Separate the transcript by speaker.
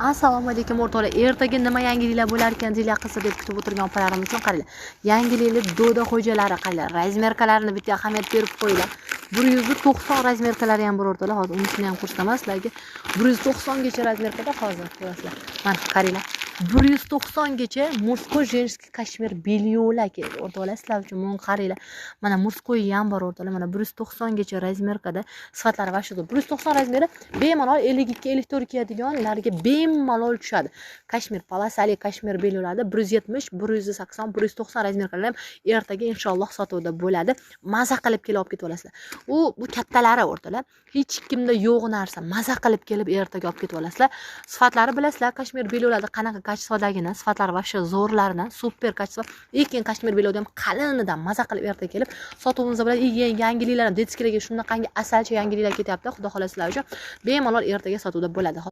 Speaker 1: Assalomu alaykum o'rtoqlar. Ertaga nima yangiliklar bo'lar ekan deylar qilsa deb kutib o'tirgan opalarim uchun qaranglar. Yangiliklar doda xo'jalari qaranglar. Razmerkalarini bitta ahamiyat berib qo'yinglar. 190 razmerkalari ham bor o'rtoqlar. Hozir unisini ham ko'rsataman sizlarga. 190 gacha razmerkada hozir ko'rasizlar. Mana qaranglar. 190 gacha murskoy женский kashmir belyo'lar keldi o'rtoqlar. Sizlar uchun buni qaranglar. Mana murskoy ham bor o'rtoqlar. Mana 190 gacha razmerkada sifatlari va shu 190 razmeri bemalol 52-54 kiyadiganlarga bemalol tushadi. Kashmir palasali kashmir belyo'larda 170, 180, 190 razmerkalar ham ertaga inshaalloh sotuvda bo'ladi. Maza qilib kelib olib ketib olasizlar. Bu kattalari o'rtoqlar. Hech kimda yo'q narsa. Maza qilib kelib ertaga olib ketib olasizlar. Sifatlari bilasizlar, kashmir belyo'larda qanaqa kachsivadagina, sifatlari va shu zo'rlaridan super kachsiva. Lekin kashmir belyo'da ham qalinidan maza qilib ertaga kelib sotuvimizda bo'ladi. Yangiliklar ham detskilarga shunaqangi asalchi yangiliklar ketyapti. Xudo xohlasa uchun bemalol ertaga sotuvda bo'ladi.